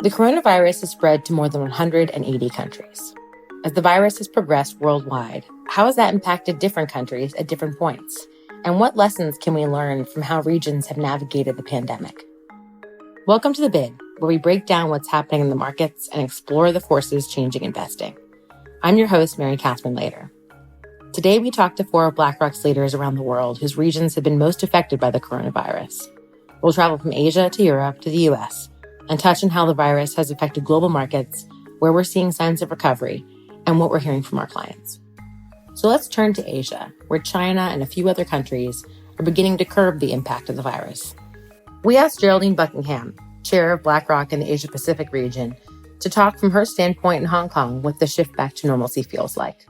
The coronavirus has spread to more than 180 countries. As the virus has progressed worldwide, how has that impacted different countries at different points? And what lessons can we learn from how regions have navigated the pandemic? Welcome to The Bid, where we break down what's happening in the markets and explore the forces changing investing. I'm your host, Mary Catherine Lader. Today, we talk to four of BlackRock's leaders around the world whose regions have been most affected by the coronavirus. We'll travel from Asia to Europe to the US and touch on how the virus has affected global markets, where we're seeing signs of recovery, and what we're hearing from our clients. So let's turn to Asia, where China and a few other countries are beginning to curb the impact of the virus. We asked Geraldine Buckingham, chair of BlackRock in the Asia-Pacific region, to talk from her standpoint in Hong Kong what the shift back to normalcy feels like.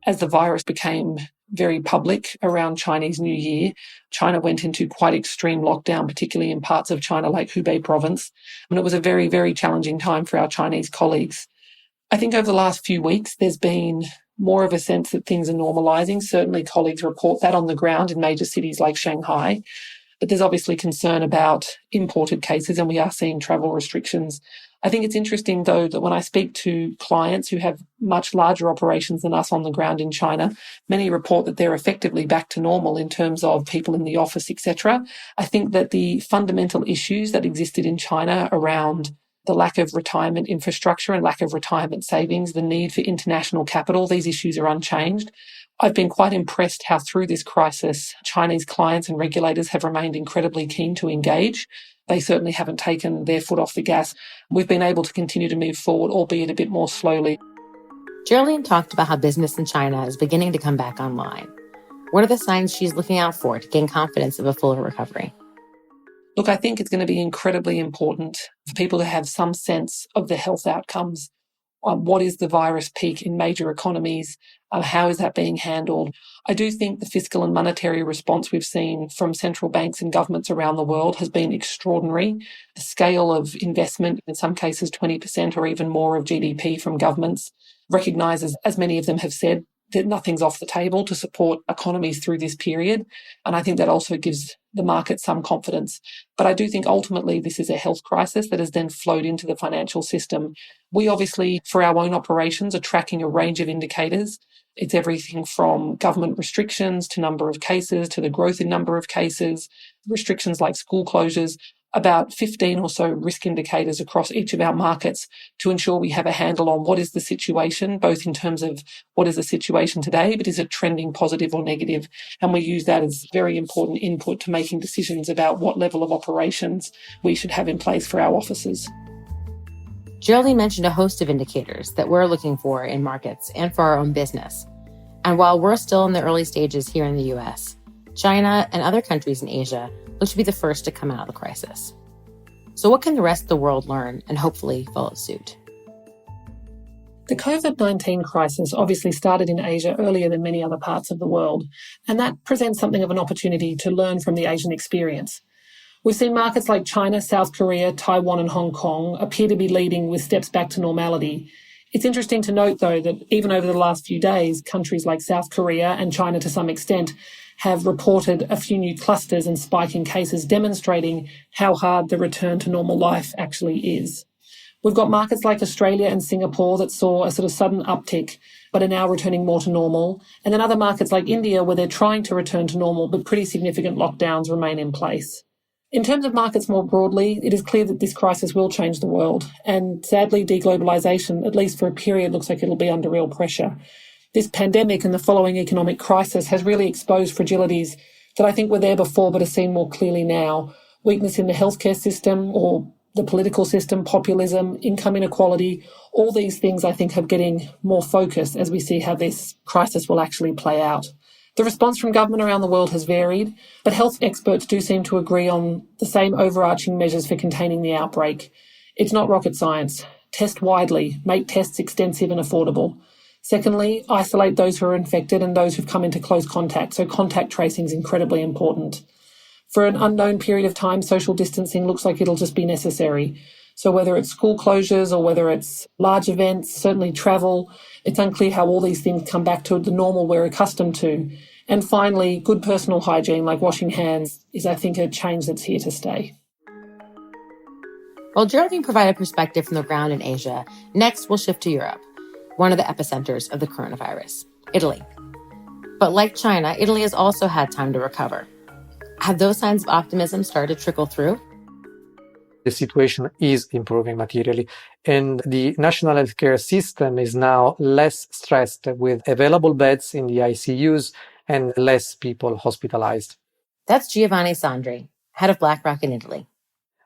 As the virus became very public around Chinese New Year, China went into quite extreme lockdown, particularly in parts of China like Hubei province. And it was a very, very challenging time for our Chinese colleagues. I think over the last few weeks, there's been more of a sense that things are normalising. Certainly colleagues report that on the ground in major cities like Shanghai. But there's obviously concern about imported cases, and we are seeing travel restrictions. I think it's interesting, though, that when I speak to clients who have much larger operations than us on the ground in China, many report that they're effectively back to normal in terms of people in the office, etc. I think that the fundamental issues that existed in China around the lack of retirement infrastructure and lack of retirement savings, the need for international capital, these issues are unchanged. I've been quite impressed how through this crisis, Chinese clients and regulators have remained incredibly keen to engage. They certainly haven't taken their foot off the gas. We've been able to continue to move forward, albeit a bit more slowly. Geraldine talked about how business in China is beginning to come back online. What are the signs she's looking out for to gain confidence of a fuller recovery? Look, I think it's going to be incredibly important for people to have some sense of the health outcomes. What is the virus peak in major economies? How is that being handled? I do think the fiscal and monetary response we've seen from central banks and governments around the world has been extraordinary. The scale of investment, in some cases 20% or even more of GDP from governments, recognises, as many of them have said, that nothing's off the table to support economies through this period. And I think that also gives the market some confidence. But I do think ultimately this is a health crisis that has then flowed into the financial system. We obviously, for our own operations, are tracking a range of indicators. It's everything from government restrictions to number of cases to the growth in number of cases, restrictions like school closures, about 15 or so risk indicators across each of our markets to ensure we have a handle on what is the situation, both in terms of what is the situation today, but is it trending positive or negative? And we use that as very important input to making decisions about what level of operations we should have in place for our offices. Geraldine mentioned a host of indicators that we're looking for in markets and for our own business. And while we're still in the early stages here in the US, China and other countries in Asia look to be the first to come out of the crisis. So what can the rest of the world learn and hopefully follow suit? The COVID-19 crisis obviously started in Asia earlier than many other parts of the world, and that presents something of an opportunity to learn from the Asian experience. We've seen markets like China, South Korea, Taiwan and Hong Kong appear to be leading with steps back to normality. It's interesting to note, though, that even over the last few days, countries like South Korea and China to some extent have reported a few new clusters and spike in cases, demonstrating how hard the return to normal life actually is. We've got markets like Australia and Singapore that saw a sort of sudden uptick, but are now returning more to normal. And then other markets like India, where they're trying to return to normal, but pretty significant lockdowns remain in place. In terms of markets more broadly, it is clear that this crisis will change the world. And sadly, deglobalization, at least for a period, looks like it'll be under real pressure. This pandemic and the following economic crisis has really exposed fragilities that I think were there before but are seen more clearly now. Weakness in the healthcare system or the political system, populism, income inequality, all these things I think are getting more focus as we see how this crisis will actually play out. The response from government around the world has varied, but health experts do seem to agree on the same overarching measures for containing the outbreak. It's not rocket science. Test widely, make tests extensive and affordable. Secondly, isolate those who are infected and those who've come into close contact, so contact tracing is incredibly important. For an unknown period of time, social distancing looks like it'll just be necessary. So whether it's school closures or whether it's large events, certainly travel, it's unclear how all these things come back to the normal we're accustomed to. And finally, good personal hygiene like washing hands is, I think, a change that's here to stay. While Geraldine provided perspective from the ground in Asia, next we'll shift to Europe, one of the epicenters of the coronavirus, Italy. But like China, Italy has also had time to recover. Have those signs of optimism started to trickle through? The situation is improving materially, and the national healthcare system is now less stressed with available beds in the ICUs and less people hospitalized. That's Giovanni Sandri, head of BlackRock in Italy.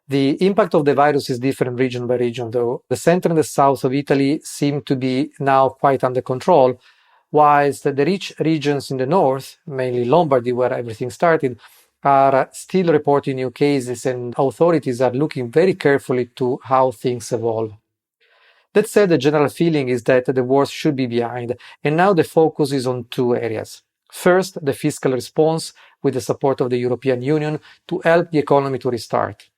The impact of the virus is different region by region, though. The center and the south of Italy seem to be now quite under control, whilst the rich regions in the north, mainly Lombardy, where everything started, are still reporting new cases, and authorities are looking very carefully to how things evolve. That said, the general feeling is that the worst should be behind, and now the focus is on two areas. First, the fiscal response with the support of the European Union to help the economy to restart.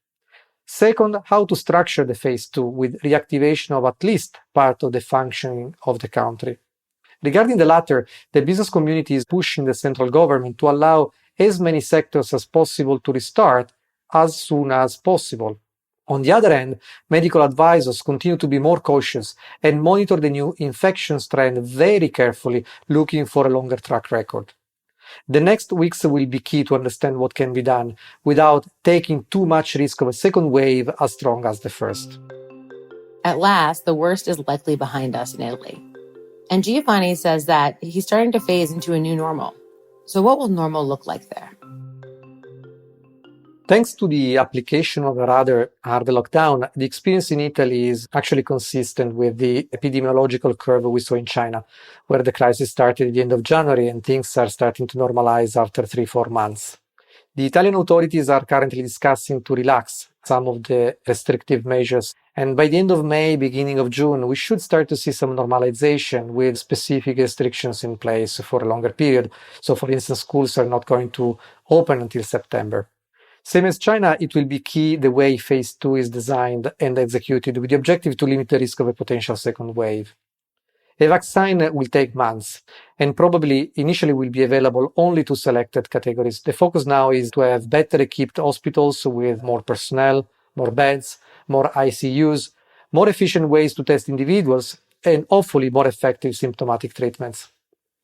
Second, how to structure the phase two with reactivation of at least part of the functioning of the country. Regarding the latter, the business community is pushing the central government to allow as many sectors as possible to restart as soon as possible. On the other hand, medical advisors continue to be more cautious and monitor the new infections trend very carefully, looking for a longer track record. The next weeks will be key to understand what can be done without taking too much risk of a second wave as strong as the first. At last, the worst is likely behind us in Italy. And Giovanni says that he's starting to phase into a new normal. So what will normal look like there? Thanks to the application of a rather hard lockdown, the experience in Italy is actually consistent with the epidemiological curve we saw in China, where the crisis started at the end of January and things are starting to normalize after 3-4 months. The Italian authorities are currently discussing to relax some of the restrictive measures, and by the end of May, beginning of June, we should start to see some normalization with specific restrictions in place for a longer period. So, for instance, schools are not going to open until September. Same as China, it will be key the way phase two is designed and executed with the objective to limit the risk of a potential second wave. A vaccine will take months and probably initially will be available only to selected categories. The focus now is to have better equipped hospitals with more personnel, more beds, more ICUs, more efficient ways to test individuals, and hopefully more effective symptomatic treatments.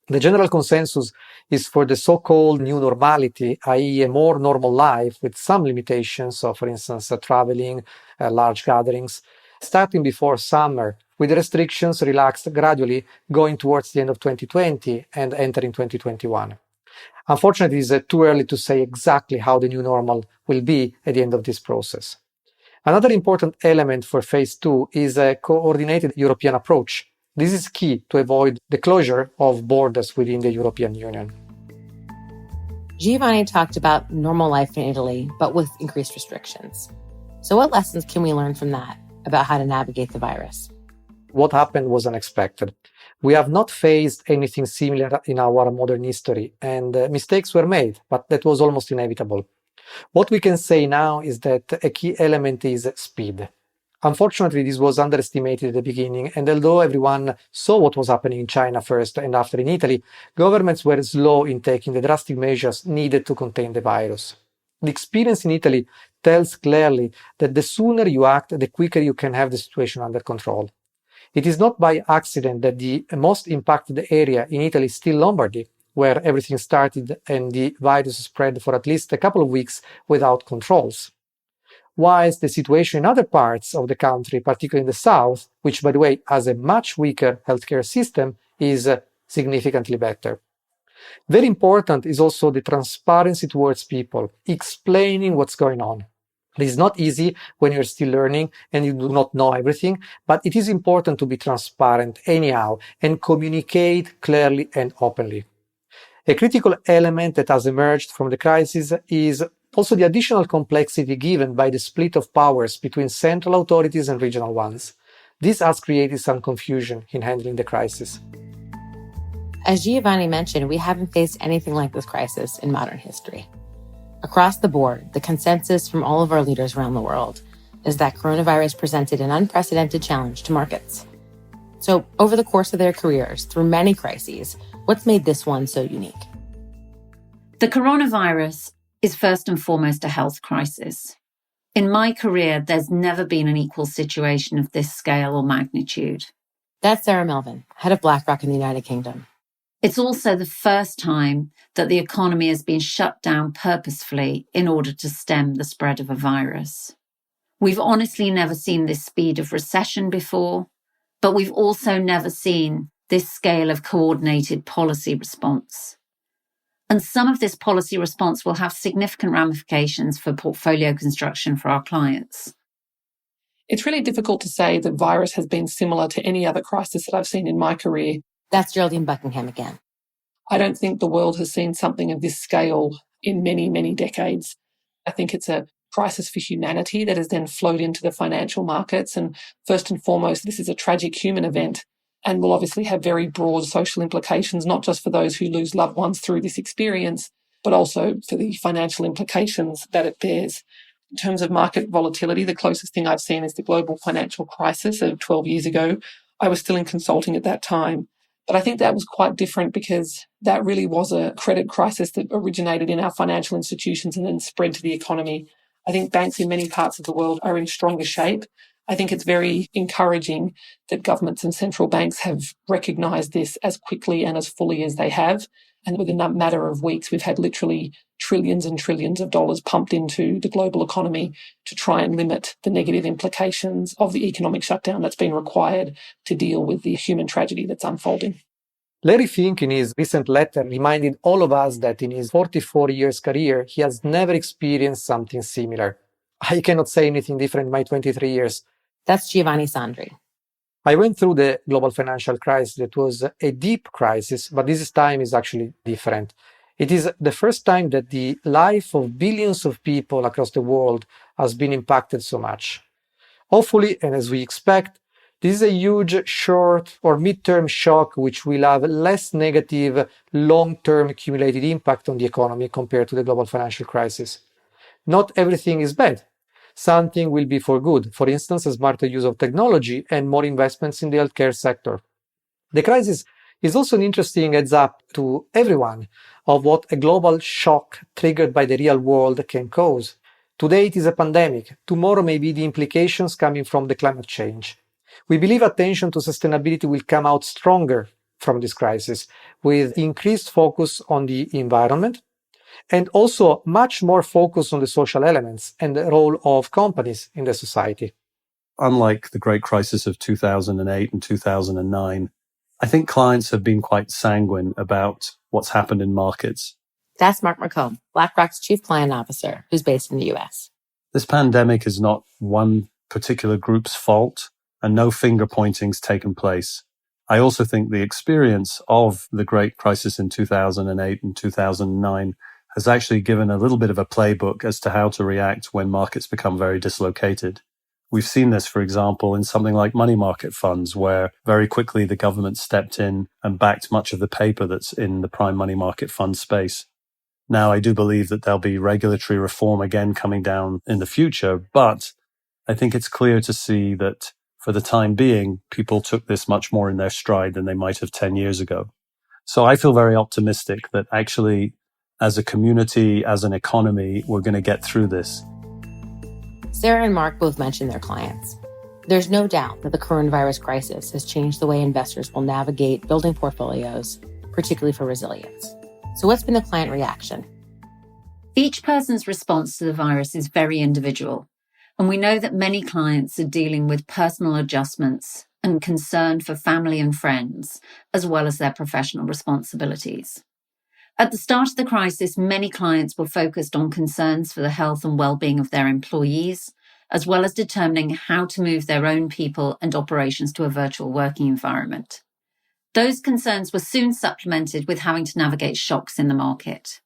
The general consensus is for the so-called new normality, i.e. a more normal life with some limitations, so for instance, traveling, large gatherings, starting before summer, with restrictions relaxed gradually going towards the end of 2020 and entering 2021. Unfortunately, it is too early to say exactly how the new normal will be at the end of this process. Another important element for phase two is a coordinated European approach. This is key to avoid the closure of borders within the European Union. Giovanni talked about normal life in Italy, but with increased restrictions. So what lessons can we learn from that about how to navigate the virus? What happened was unexpected. We have not faced anything similar in our modern history, and mistakes were made, but that was almost inevitable. What we can say now is that a key element is speed. Unfortunately, this was underestimated at the beginning, and although everyone saw what was happening in China first and after in Italy, governments were slow in taking the drastic measures needed to contain the virus. The experience in Italy tells clearly that the sooner you act, the quicker you can have the situation under control. It is not by accident that the most impacted area in Italy is still Lombardy, where everything started and the virus spread for at least a couple of weeks without controls. Whilst the situation in other parts of the country, particularly in the south, which by the way has a much weaker healthcare system, is significantly better. Very important is also the transparency towards people, explaining what's going on. It is not easy when you're still learning and you do not know everything, but it is important to be transparent anyhow and communicate clearly and openly. A critical element that has emerged from the crisis is also the additional complexity given by the split of powers between central authorities and regional ones. This has created some confusion in handling the crisis. As Giovanni mentioned, we haven't faced anything like this crisis in modern history. Across the board, the consensus from all of our leaders around the world is that coronavirus presented an unprecedented challenge to markets. So, over the course of their careers, through many crises, what's made this one so unique? The coronavirus is first and foremost a health crisis. In my career, there's never been an equal situation of this scale or magnitude. That's Sarah Melvin, head of BlackRock in the United Kingdom. It's also the first time that the economy has been shut down purposefully in order to stem the spread of a virus. We've honestly never seen this speed of recession before, but we've also never seen this scale of coordinated policy response. And some of this policy response will have significant ramifications for portfolio construction for our clients. It's really difficult to say the virus has been similar to any other crisis that I've seen in my career. That's Geraldine Buckingham again. I don't think the world has seen something of this scale in many, many decades. I think it's a crisis for humanity that has then flowed into the financial markets. And first and foremost, this is a tragic human event and will obviously have very broad social implications, not just for those who lose loved ones through this experience, but also for the financial implications that it bears. In terms of market volatility, the closest thing I've seen is the global financial crisis of 12 years ago. I was still in consulting at that time. But I think that was quite different because that really was a credit crisis that originated in our financial institutions and then spread to the economy. I think banks in many parts of the world are in stronger shape. I think it's very encouraging that governments and central banks have recognised this as quickly and as fully as they have. And within a matter of weeks, we've had literally trillions and trillions of dollars pumped into the global economy to try and limit the negative implications of the economic shutdown that's been required to deal with the human tragedy that's unfolding. Larry Fink, in his recent letter, reminded all of us that in his 44 years career, he has never experienced something similar. I cannot say anything different in my 23 years. That's Giovanni Sandri. I went through the global financial crisis. That was a deep crisis, but this time is actually different. It is the first time that the life of billions of people across the world has been impacted so much. Hopefully, and as we expect, this is a huge short or mid-term shock which will have less negative long-term accumulated impact on the economy compared to the global financial crisis. Not everything is bad. Something will be for good. For instance, a smarter use of technology and more investments in the healthcare sector. The crisis is also an interesting heads up to everyone of what a global shock triggered by the real world can cause. Today it is a pandemic. Tomorrow may be the implications coming from the climate change. We believe attention to sustainability will come out stronger from this crisis, with increased focus on the environment, and also much more focus on the social elements and the role of companies in the society. Unlike the great crisis of 2008 and 2009, I think clients have been quite sanguine about what's happened in markets. That's Mark McComb, BlackRock's Chief Client Officer, who's based in the US. This pandemic is not one particular group's fault, and no finger pointing's taken place. I also think the experience of the great crisis in 2008 and 2009 has actually given a little bit of a playbook as to how to react when markets become very dislocated. We've seen this, for example, in something like money market funds, where very quickly the government stepped in and backed much of the paper that's in the prime money market fund space. Now, I do believe that there'll be regulatory reform again coming down in the future, but I think it's clear to see that for the time being, people took this much more in their stride than they might have 10 years ago. So I feel very optimistic that actually, as a community, as an economy, we're going to get through this. Sarah and Mark both mentioned their clients. There's no doubt that the coronavirus crisis has changed the way investors will navigate building portfolios, particularly for resilience. So what's been the client reaction? Each person's response to the virus is very individual, and we know that many clients are dealing with personal adjustments and concern for family and friends, as well as their professional responsibilities. At the start of the crisis, many clients were focused on concerns for the health and well-being of their employees, as well as determining how to move their own people and operations to a virtual working environment. Those concerns were soon supplemented with having to navigate shocks in the market.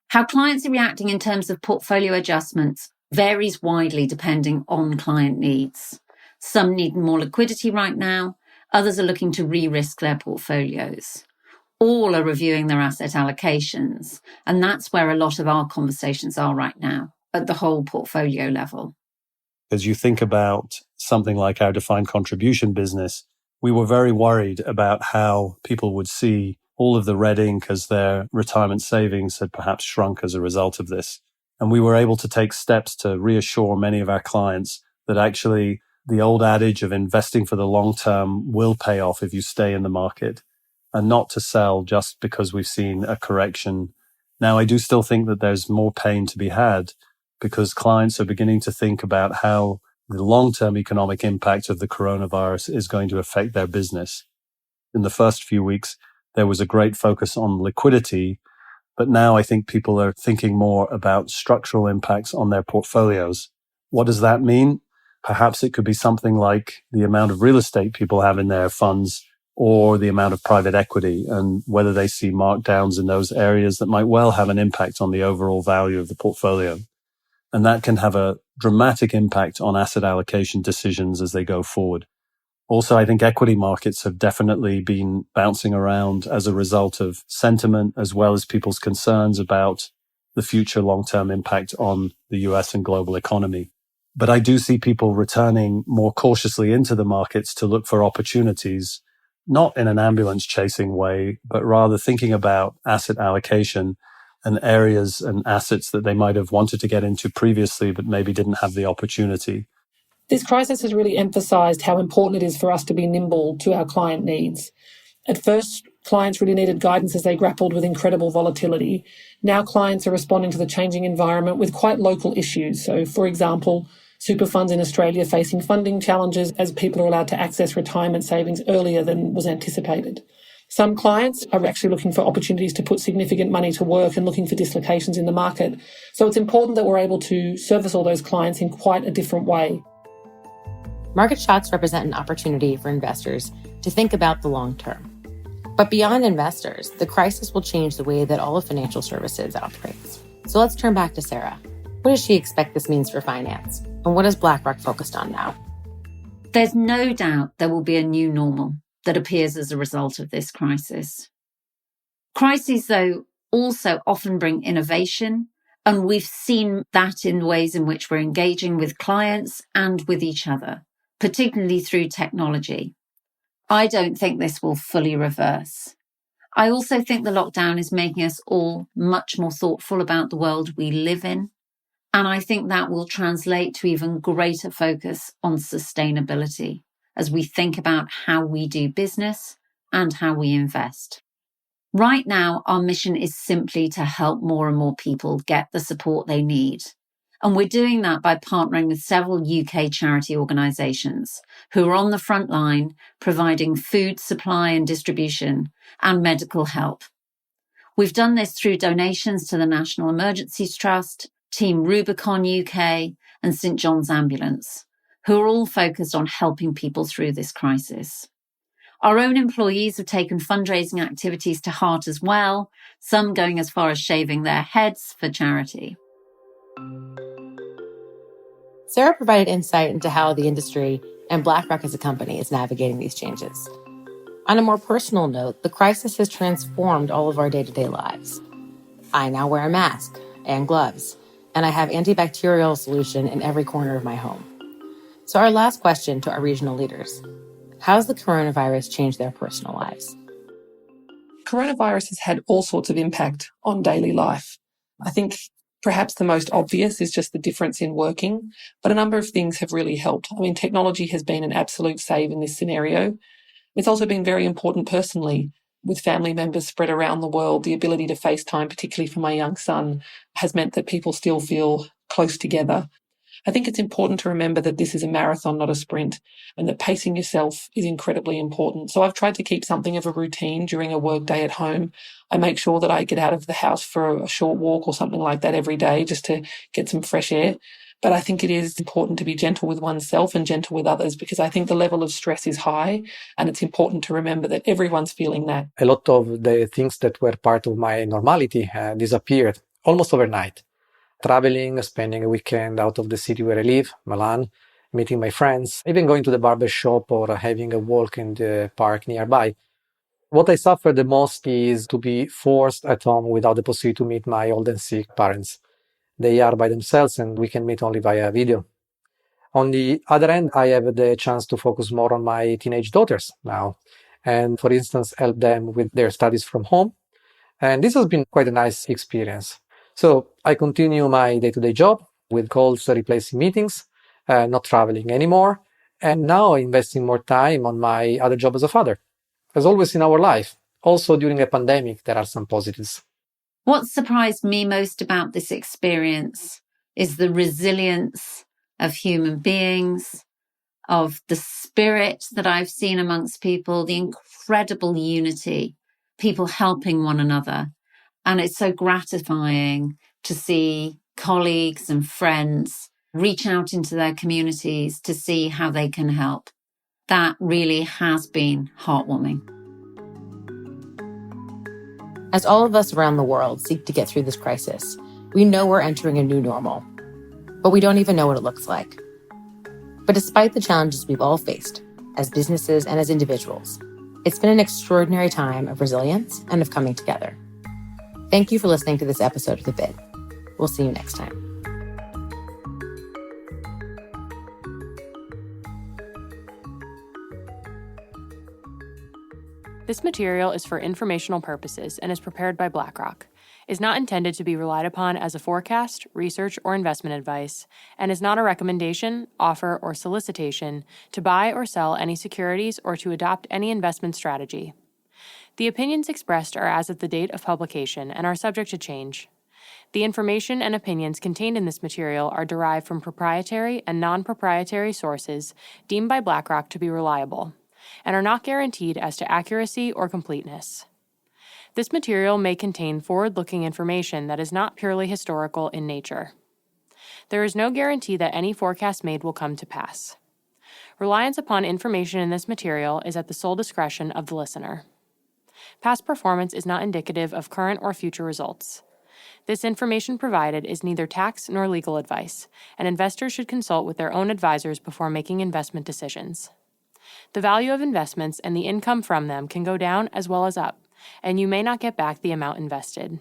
How clients are reacting in terms of portfolio adjustments varies widely depending on client needs. Some need more liquidity right now, others are looking to re-risk their portfolios. All are reviewing their asset allocations, and that's where a lot of our conversations are right now, at the whole portfolio level. As you think about something like our defined contribution business, we were very worried about how people would see all of the red ink as their retirement savings had perhaps shrunk as a result of this. And we were able to take steps to reassure many of our clients that actually the old adage of investing for the long term will pay off if you stay in the market, and not to sell just because we've seen a correction. Now, I do still think that there's more pain to be had because clients are beginning to think about how the long-term economic impact of the coronavirus is going to affect their business. In the first few weeks, there was a great focus on liquidity, but now I think people are thinking more about structural impacts on their portfolios. What does that mean? Perhaps it could be something like the amount of real estate people have in their funds or the amount of private equity, and whether they see markdowns in those areas that might well have an impact on the overall value of the portfolio. And that can have a dramatic impact on asset allocation decisions as they go forward. Also, I think equity markets have definitely been bouncing around as a result of sentiment, as well as people's concerns about the future long-term impact on the US and global economy. But I do see people returning more cautiously into the markets to look for opportunities, not in an ambulance chasing way, but rather thinking about asset allocation and areas and assets that they might have wanted to get into previously, but maybe didn't have the opportunity. This crisis has really emphasised how important it is for us to be nimble to our client needs. At first, clients really needed guidance as they grappled with incredible volatility. Now clients are responding to the changing environment with quite local issues. So, for example, super funds in Australia facing funding challenges as people are allowed to access retirement savings earlier than was anticipated. Some clients are actually looking for opportunities to put significant money to work and looking for dislocations in the market. So it's important that we're able to service all those clients in quite a different way. Market shocks represent an opportunity for investors to think about the long term. But beyond investors, the crisis will change the way that all of financial services operates. So let's turn back to Sarah. What does she expect this means for finance? And what is BlackRock focused on now? There's no doubt there will be a new normal that appears as a result of this crisis. Crises, though, also often bring innovation, and we've seen that in ways in which we're engaging with clients and with each other, particularly through technology. I don't think this will fully reverse. I also think the lockdown is making us all much more thoughtful about the world we live in, and I think that will translate to even greater focus on sustainability as we think about how we do business and how we invest. Right now, our mission is simply to help more and more people get the support they need. And we're doing that by partnering with several UK charity organisations who are on the front line providing food supply and distribution and medical help. We've done this through donations to the National Emergencies Trust, Team Rubicon UK and St John's Ambulance, who are all focused on helping people through this crisis. Our own employees have taken fundraising activities to heart as well, some going as far as shaving their heads for charity. Sarah provided insight into how the industry and BlackRock as a company is navigating these changes. On a more personal note, the crisis has transformed all of our day-to-day lives. I now wear a mask and gloves, and I have antibacterial solution in every corner of my home. So our last question to our regional leaders: how has the coronavirus changed their personal lives? Coronavirus has had all sorts of impact on daily life. I think perhaps the most obvious is just the difference in working, but a number of things have really helped. I mean, technology has been an absolute save in this scenario. It's also been very important personally. With family members spread around the world, the ability to FaceTime, particularly for my young son, has meant that people still feel close together. I think it's important to remember that this is a marathon, not a sprint, and that pacing yourself is incredibly important. So I've tried to keep something of a routine during a work day at home. I make sure that I get out of the house for a short walk or something like that every day just to get some fresh air. But I think it is important to be gentle with oneself and gentle with others, because I think the level of stress is high, and it's important to remember that everyone's feeling that. A lot of the things that were part of my normality disappeared almost overnight. Traveling, spending a weekend out of the city where I live, Milan, meeting my friends, even going to the barber shop or having a walk in the park nearby. What I suffer the most is to be forced at home without the possibility to meet my old and sick parents. They are by themselves and we can meet only via video. On the other hand, I have the chance to focus more on my teenage daughters now and, for instance, help them with their studies from home. And this has been quite a nice experience. So I continue my day-to-day job with calls replacing meetings, not traveling anymore, and now investing more time on my other job as a father. As always in our life, also during a pandemic, there are some positives. What surprised me most about this experience is the resilience of human beings, of the spirit that I've seen amongst people, the incredible unity, people helping one another. And it's so gratifying to see colleagues and friends reach out into their communities to see how they can help. That really has been heartwarming. As all of us around the world seek to get through this crisis, we know we're entering a new normal, but we don't even know what it looks like. But despite the challenges we've all faced, as businesses and as individuals, it's been an extraordinary time of resilience and of coming together. Thank you for listening to this episode of The Bit. We'll see you next time. This material is for informational purposes and is prepared by BlackRock, is not intended to be relied upon as a forecast, research, or investment advice, and is not a recommendation, offer, or solicitation to buy or sell any securities or to adopt any investment strategy. The opinions expressed are as of the date of publication and are subject to change. The information and opinions contained in this material are derived from proprietary and non-proprietary sources deemed by BlackRock to be reliable, and are not guaranteed as to accuracy or completeness. This material may contain forward-looking information that is not purely historical in nature. There is no guarantee that any forecast made will come to pass. Reliance upon information in this material is at the sole discretion of the listener. Past performance is not indicative of current or future results. This information provided is neither tax nor legal advice, and investors should consult with their own advisors before making investment decisions. The value of investments and the income from them can go down as well as up, and you may not get back the amount invested.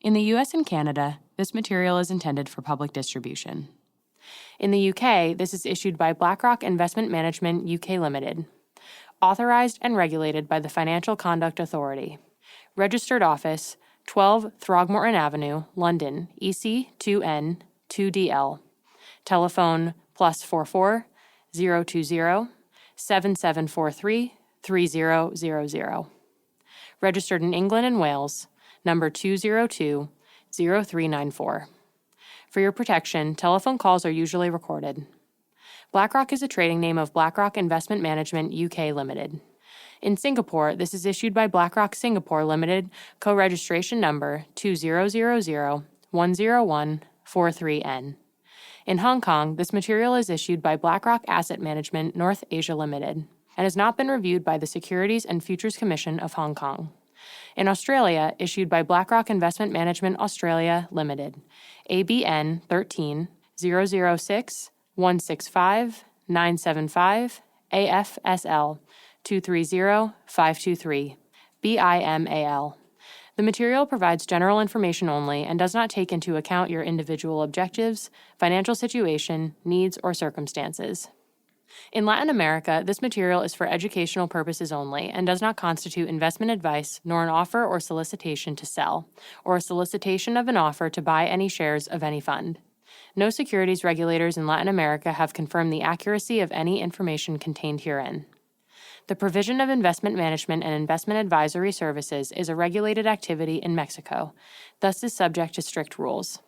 In the US and Canada, this material is intended for public distribution. In the UK, this is issued by BlackRock Investment Management UK Limited, authorized and regulated by the Financial Conduct Authority. Registered office, 12 Throgmorton Avenue, London, EC2N 2DL. Telephone +44 020 7743 3000. Registered in England and Wales, number 202 0394. For your protection, telephone calls are usually recorded. BlackRock is a trading name of BlackRock Investment Management UK Limited. In Singapore, this is issued by BlackRock Singapore Limited, co-registration number 2000110143N. In Hong Kong, this material is issued by BlackRock Asset Management North Asia Limited and has not been reviewed by the Securities and Futures Commission of Hong Kong. In Australia, issued by BlackRock Investment Management Australia Limited, ABN 13 006 165 975 AFSL 230 523 BIMAL. The material provides general information only and does not take into account your individual objectives, financial situation, needs, or circumstances. In Latin America, this material is for educational purposes only and does not constitute investment advice nor an offer or solicitation to sell, or a solicitation of an offer to buy any shares of any fund. No securities regulators in Latin America have confirmed the accuracy of any information contained herein. The provision of investment management and investment advisory services is a regulated activity in Mexico, thus is subject to strict rules.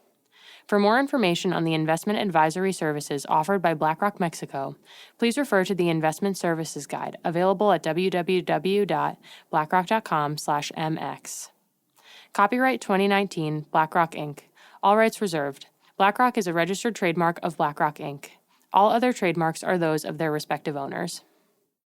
For more information on the investment advisory services offered by BlackRock Mexico, please refer to the Investment Services Guide available at www.blackrock.com/mx. Copyright 2019 BlackRock Inc. All rights reserved. BlackRock is a registered trademark of BlackRock Inc. All other trademarks are those of their respective owners.